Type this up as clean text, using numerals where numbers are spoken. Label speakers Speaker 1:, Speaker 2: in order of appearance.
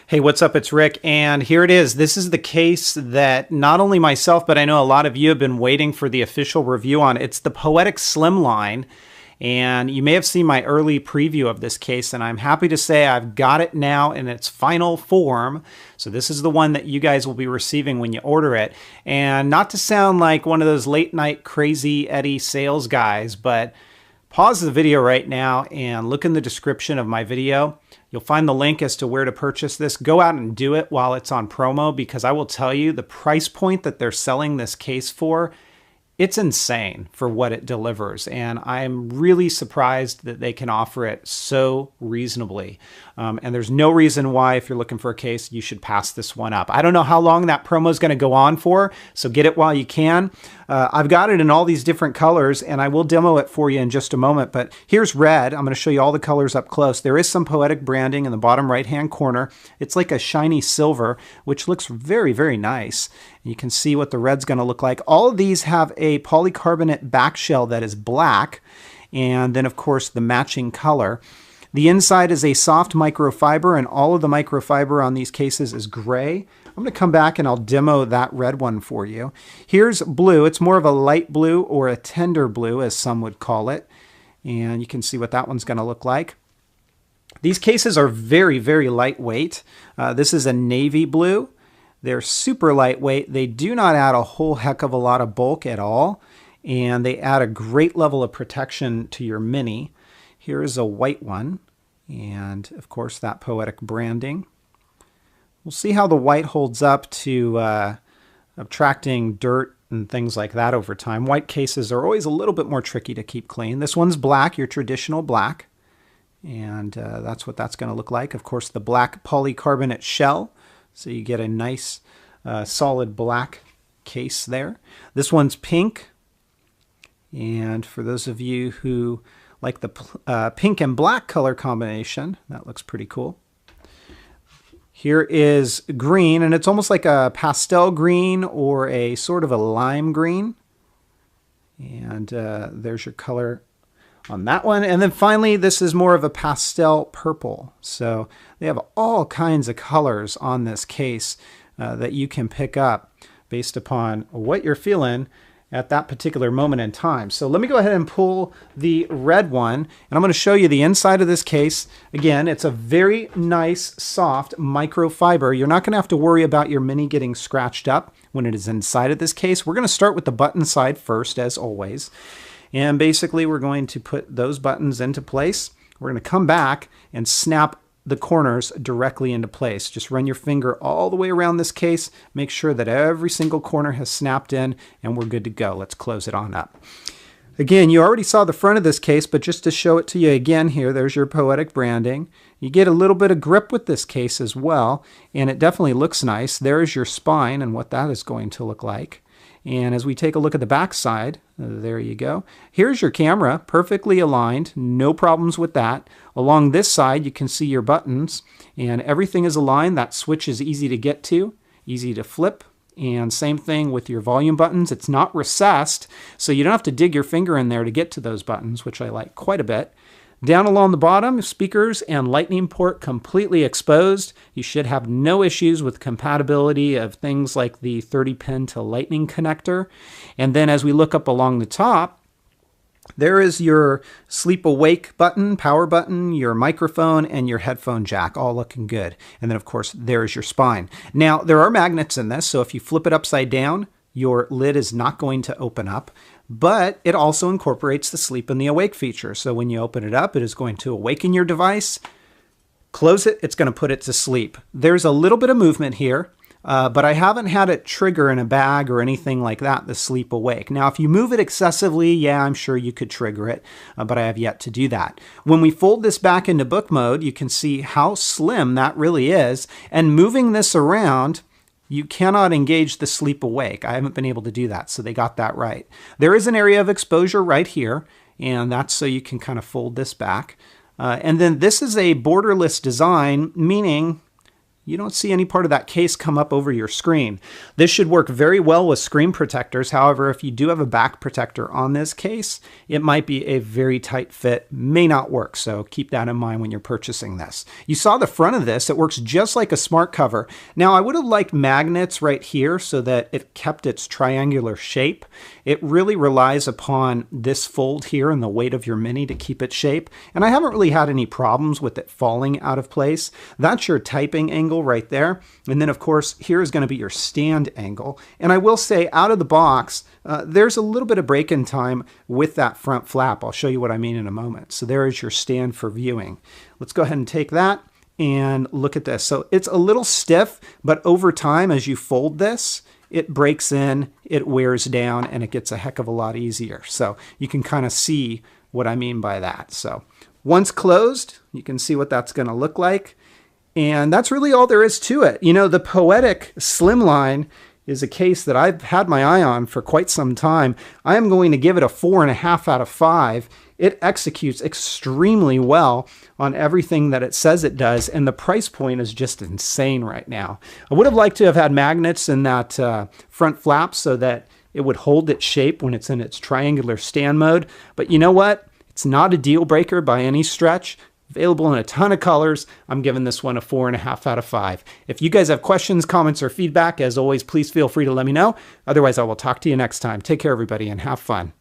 Speaker 1: Hey, what's up? It's Rick, and here it is. This is the case that not only myself, but I know a lot of you have been waiting for the official review on. It's the Poetic Slimline, and you may have seen my early preview of this case, and I'm happy to say I've got it now in its final form. So this is the one that you guys will be receiving when you order it. And not to sound like one of those late night crazy Eddie sales guys, but pause the video right now and look in the description of my video. You'll find the link as to where to purchase this. Go out and do it while it's on promo, because I will tell you the price point that they're selling this case for, it's insane for what it delivers. And I'm really surprised that they can offer it so reasonably. And there's no reason why, if you're looking for a case, you should pass this one up. I don't know how long that promo is going to go on for, so get it while you can. I've got it in all these different colors, and I will demo it for you in just a moment. But here's red. I'm going to show you all the colors up close. There is some poetic branding in the bottom right-hand corner. It's like a shiny silver, which looks very, very nice. You can see what the red's going to look like. All of these have a polycarbonate back shell that is black, and then, of course, the matching color. The inside is a soft microfiber, and all of the microfiber on these cases is gray. I'm going to come back and I'll demo that red one for you. Here's blue. It's more of a light blue, or a tender blue, as some would call it. And you can see what that one's going to look like. These cases are very, very lightweight. This is a navy blue. They're super lightweight. They do not add a whole heck of a lot of bulk at all, and they add a great level of protection to your Mini. Here is a white one, and of course that poetic branding. We'll see how the white holds up to attracting dirt and things like that over time. White cases are always a little bit more tricky to keep clean. This one's black, your traditional black, and that's what that's going to look like. Of course, the black polycarbonate shell, so you get a nice solid black case there. This one's pink, and for those of you who like the pink and black color combination, that looks pretty cool. Here is green, and it's almost like a pastel green or a sort of a lime green. And there's your color on that one. And then finally, this is more of a pastel purple. So they have all kinds of colors on this case that you can pick up based upon what you're feeling at that particular moment in time. So let me go ahead and pull the red one, and I'm going to show you the inside of this case. Again, it's a very nice, soft microfiber. You're not going to have to worry about your Mini getting scratched up when it is inside of this case. We're going to start with the button side first, as always. And basically, we're going to put those buttons into place. We're going to come back and snap the corners directly into place. Just run your finger all the way around this case. Make sure that every single corner has snapped in, and we're good to go. Let's close it on up. Again, you already saw the front of this case, but just to show it to you again here, there's your poetic branding. You get a little bit of grip with this case as well, and it definitely looks nice. There's your spine and what that is going to look like. And as we take a look at the back side, there you go. Here's your camera, perfectly aligned, no problems with that. Along this side, you can see your buttons, and everything is aligned. That switch is easy to get to, easy to flip. And same thing with your volume buttons. It's not recessed, so you don't have to dig your finger in there to get to those buttons, which I like quite a bit. Down along the bottom, speakers and lightning port completely exposed. You should have no issues with compatibility of things like the 30-pin to lightning connector. And then as we look up along the top, there is your sleep awake button, power button, your microphone, and your headphone jack, all looking good. And then, of course, there's your spine. Now, there are magnets in this, so if you flip it upside down, your lid is not going to open up, but it also incorporates the sleep and the awake feature. So when you open it up, it is going to awaken your device. Close it, it's going to put it to sleep. There's a little bit of movement here, but I haven't had it trigger in a bag or anything like that, the sleep awake. Now, if you move it excessively, yeah, I'm sure you could trigger it, but I have yet to do that. When we fold this back into book mode, you can see how slim that really is, and moving this around, you cannot engage the sleep awake. I haven't been able to do that, so they got that right. There is an area of exposure right here, and that's so you can kind of fold this back. And then this is a borderless design, meaning you don't see any part of that case come up over your screen. This should work very well with screen protectors. However, if you do have a back protector on this case, it might be a very tight fit, may not work. So keep that in mind when you're purchasing this. You saw the front of this. It works just like a smart cover. Now, I would have liked magnets right here so that it kept its triangular shape. It really relies upon this fold here and the weight of your Mini to keep its shape. And I haven't really had any problems with it falling out of place. That's your typing angle right there. And then of course, here is going to be your stand angle. And I will say out of the box, there's a little bit of break-in time with that front flap. I'll show you what I mean in a moment. So there is your stand for viewing. Let's go ahead and take that and look at this. So it's a little stiff, but over time, as you fold this, it breaks in, it wears down, and it gets a heck of a lot easier. So you can kind of see what I mean by that. So once closed, you can see what that's going to look like. And that's really all there is to it. You know, the Poetic Slimline is a case that I've had my eye on for quite some time. I am going to give it a 4.5 out of 5. It executes extremely well on everything that it says it does, and the price point is just insane right now. I would have liked to have had magnets in that front flap so that it would hold its shape when it's in its triangular stand mode, but you know what? It's not a deal breaker by any stretch. Available in a ton of colors. I'm giving this one a 4.5 out of 5. If you guys have questions, comments, or feedback, as always, please feel free to let me know. Otherwise, I will talk to you next time. Take care, everybody, and have fun.